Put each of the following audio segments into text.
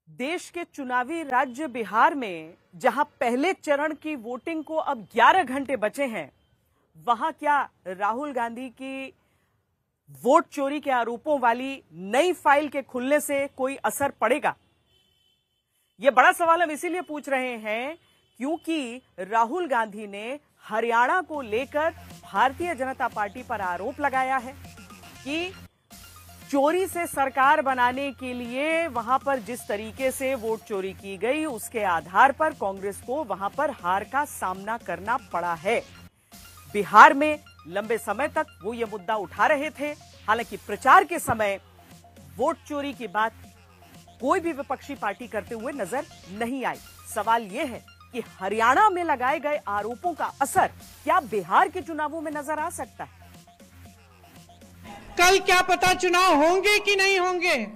देश के चुनावी राज्य बिहार में जहां पहले चरण की वोटिंग को अब 11 घंटे बचे हैं, वहां क्या राहुल गांधी की वोट चोरी के आरोपों वाली नई फाइल के खुलने से कोई असर पड़ेगा? यह बड़ा सवाल हम इसीलिए पूछ रहे हैं क्योंकि राहुल गांधी ने हरियाणा को लेकर भारतीय जनता पार्टी पर आरोप लगाया है कि चोरी से सरकार बनाने के लिए वहां पर जिस तरीके से वोट चोरी की गई, उसके आधार पर कांग्रेस को वहां पर हार का सामना करना पड़ा है। बिहार में लंबे समय तक वो ये मुद्दा उठा रहे थे। हालांकि प्रचार के समय वोट चोरी की बात कोई भी विपक्षी पार्टी करते हुए नजर नहीं आई। सवाल यह है कि हरियाणा में लगाए गए आरोपों का असर क्या बिहार के चुनावों में नजर आ सकता है? कल क्या पता चुनाव होंगे कि नहीं होंगे।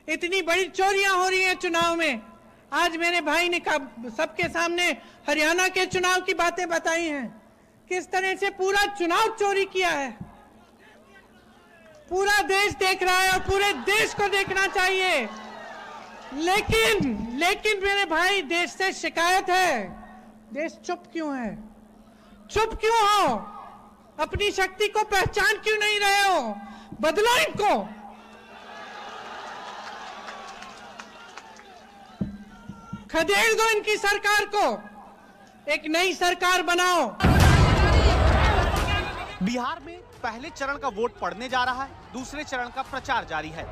इतनी बड़ी चोरियां हो रही हैं चुनाव में। आज मेरे भाई ने सबके सामने हरियाणा के चुनाव की बातें बताई हैं, किस तरह से पूरा चुनाव चोरी किया है। पूरा देश देख रहा है और पूरे देश को देखना चाहिए। लेकिन मेरे भाई, देश से शिकायत है, देश चुप क्यों है? चुप क्यों हो? अपनी शक्ति को पहचान क्यों नहीं रहे हो? बदलो इनको। खदेड़ दो इनकी सरकार को, एक नई सरकार बनाओ। बिहार में पहले चरण का वोट पड़ने जा रहा है, दूसरे चरण का प्रचार जारी है।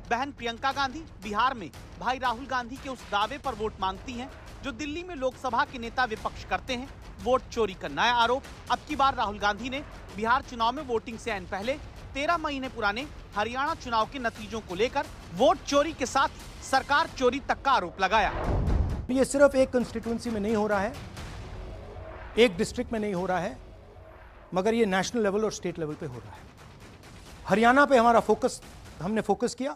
बहन प्रियंका गांधी बिहार में भाई राहुल गांधी के उस दावे पर वोट मांगती हैं जो दिल्ली में लोकसभा के नेता विपक्ष करते हैं, वोट चोरी का नया आरोप। अब की बार राहुल गांधी ने बिहार चुनाव में वोटिंग से ऐन पहले 13 महीने पुराने हरियाणा चुनाव के नतीजों को लेकर वोट चोरी के साथ सरकार चोरी तक का आरोप लगाया। ये सिर्फ एक कंस्टिट्यूएंसी में नहीं हो रहा है, एक डिस्ट्रिक्ट में नहीं हो रहा है, मगर ये नेशनल लेवल और स्टेट लेवल पे हो रहा है। हरियाणा पे हमने फोकस किया।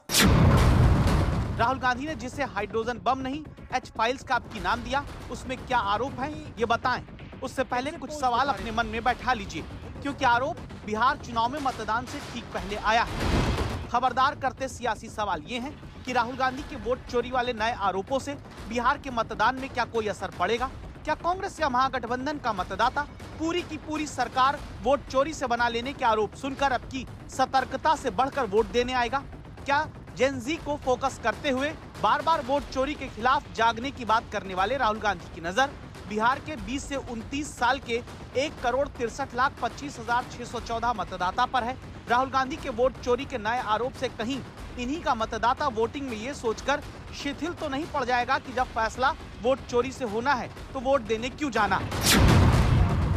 राहुल गांधी ने जिसे हाइड्रोजन बम नहीं एच फाइल्स का आपकी नाम दिया, उसमें क्या आरोप है ये बताएं। उससे पहले कुछ सवाल अपने मन में बैठा लीजिए, क्योंकि आरोप बिहार चुनाव में मतदान से ठीक पहले आया है। खबरदार करते सियासी सवाल ये हैं कि राहुल गांधी के वोट चोरी वाले नए आरोपों से बिहार के मतदान में क्या कोई असर पड़ेगा? क्या कांग्रेस या महागठबंधन का मतदाता पूरी की पूरी सरकार वोट चोरी से बना लेने के आरोप सुनकर अब की सतर्कता से बढ़कर वोट देने आएगा? क्या जेन जी को फोकस करते हुए बार बार वोट चोरी के खिलाफ जागने की बात करने वाले राहुल गांधी की नजर बिहार के 20 से 29 साल के 1,63,25,614 मतदाता पर है? राहुल गांधी के वोट चोरी के नए आरोप से कहीं इन्हीं का मतदाता वोटिंग में ये सोचकर शिथिल तो नहीं पड़ जाएगा कि जब फैसला वोट चोरी से होना है तो वोट देने क्यों जाना?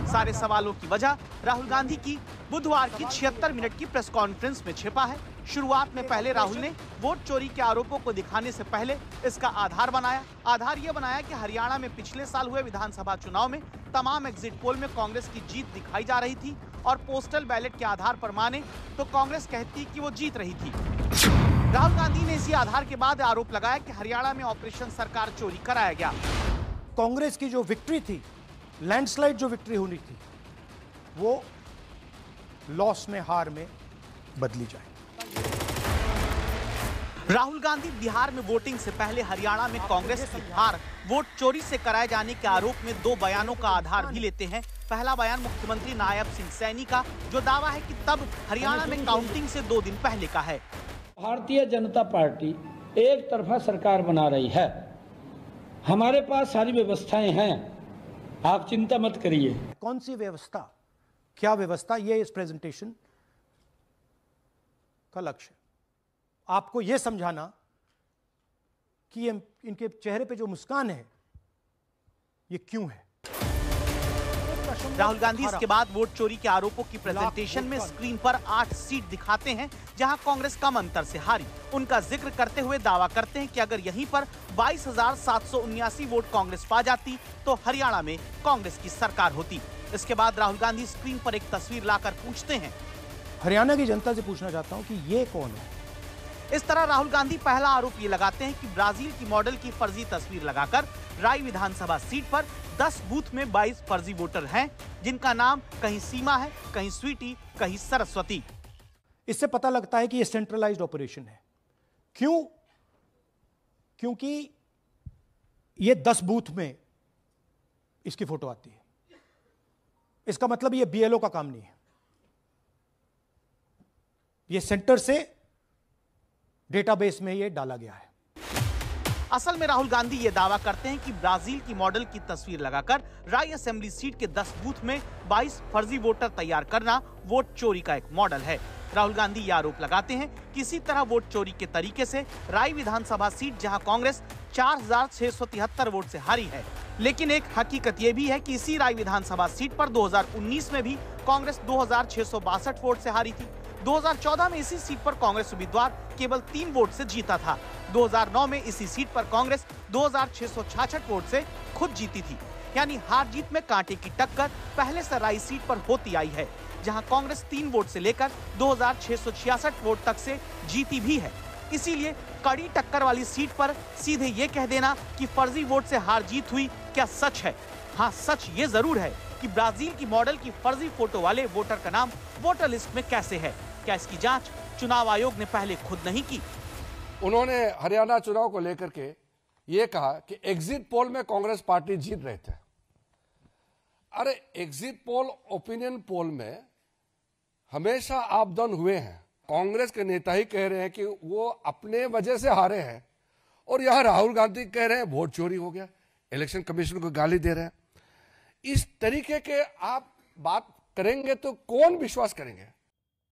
सारे सवालों की वजह राहुल गांधी की बुधवार की 76 मिनट की प्रेस कॉन्फ्रेंस में छिपा है। शुरुआत में पहले राहुल ने वोट चोरी के आरोपों को दिखाने से पहले इसका आधार ये बनाया कि हरियाणा में पिछले साल हुए विधानसभा चुनाव में तमाम एग्जिट पोल में कांग्रेस की जीत दिखाई जा रही थी और पोस्टल बैलेट के आधार पर माने तो कांग्रेस कहती कि वो जीत रही थी। राहुल गांधी ने इसी आधार के बाद आरोप लगाया कि हरियाणा में ऑपरेशन सरकार चोरी कराया गया। कांग्रेस की जो विक्ट्री थी, लैंडस्लाइड जो विक्ट्री होनी थी, वो लॉस में, हार में बदली जाए। राहुल गांधी बिहार में वोटिंग से पहले हरियाणा में कांग्रेस की हार वोट चोरी से कराए जाने के आरोप में 2 बयानों का आधार भी लेते हैं। पहला बयान मुख्यमंत्री नायब सिंह सैनी का, जो दावा है कि तब हरियाणा में काउंटिंग से 2 दिन पहले का है। भारतीय जनता पार्टी एक तरफा सरकार बना रही है, हमारे पास सारी व्यवस्थाएं हैं, आप चिंता मत करिए। कौन सी व्यवस्था, क्या व्यवस्था, ये इस प्रेजेंटेशन का लक्ष्य है। आपको यह समझाना कि ये इनके चेहरे पे जो मुस्कान है ये क्यों है। राहुल गांधी इसके बाद वोट चोरी के आरोपों की प्रेजेंटेशन में स्क्रीन पर 8 सीट दिखाते हैं जहां कांग्रेस कम अंतर से हारी। उनका जिक्र करते हुए दावा करते हैं कि अगर यहीं पर 22,779 वोट कांग्रेस पा जाती तो हरियाणा में कांग्रेस की सरकार होती। इसके बाद राहुल गांधी स्क्रीन पर एक तस्वीर लाकर पूछते हैं, हरियाणा की जनता से पूछना चाहता हूं कि ये कौन है। इस तरह राहुल गांधी पहला आरोप ये लगाते हैं कि ब्राजील की मॉडल की फर्जी तस्वीर लगाकर राय विधानसभा सीट पर 10 बूथ में 22 फर्जी वोटर हैं, जिनका नाम कहीं सीमा है, कहीं स्वीटी, कहीं सरस्वती। इससे पता लगता है कि यह सेंट्रलाइज्ड ऑपरेशन है। क्यों क्योंकि ये 10 बूथ में इसकी फोटो आती है। इसका मतलब ये बीएलओ का काम नहीं है, ये सेंटर से डेटाबेस में ये डाला गया है। असल में राहुल गांधी ये दावा करते हैं कि ब्राजील की मॉडल की तस्वीर लगाकर राय असेंबली सीट के 10 बूथ में 22 फर्जी वोटर तैयार करना वोट चोरी का एक मॉडल है। राहुल गांधी ये आरोप लगाते हैं कि इसी तरह वोट चोरी के तरीके से राय विधानसभा सीट, जहां कांग्रेस 4673 वोट से हारी है, लेकिन एक हकीकत ये भी है कि इसी राय विधानसभा सीट पर 2019 में भी कांग्रेस 2662 वोट से हारी थी। 2014 में इसी सीट पर कांग्रेस उम्मीदवार केवल 3 वोट से जीता था। 2009 में इसी सीट पर कांग्रेस 2666 वोट से खुद जीती थी। यानी हार जीत में कांटे की टक्कर पहले से राय सीट पर होती आई है, जहां कांग्रेस 3 वोट से लेकर 2666 वोट तक से जीती भी है। इसीलिए कड़ी टक्कर वाली सीट पर सीधे ये कह देना कि फर्जी वोट से हार जीत हुई, क्या सच है? हाँ, सच ये जरूर है कि ब्राजील की मॉडल की फर्जी फोटो वाले वोटर का नाम वोटर लिस्ट में कैसे है। क्या इसकी जांच चुनाव आयोग ने पहले खुद नहीं की? उन्होंने हरियाणा चुनाव को लेकर के ये कहा कि एग्जिट पोल में कांग्रेस पार्टी जीत रहे थे। अरे एग्जिट पोल, ओपिनियन पोल में हमेशा आप डाउन हुए हैं। कांग्रेस के नेता ही कह रहे हैं कि वो अपने वजह से हारे हैं, और यहां राहुल गांधी कह रहे हैं वोट चोरी हो गया, इलेक्शन कमीशन को गाली दे रहे हैं। इस तरीके के आप बात करेंगे तो कौन विश्वास करेंगे?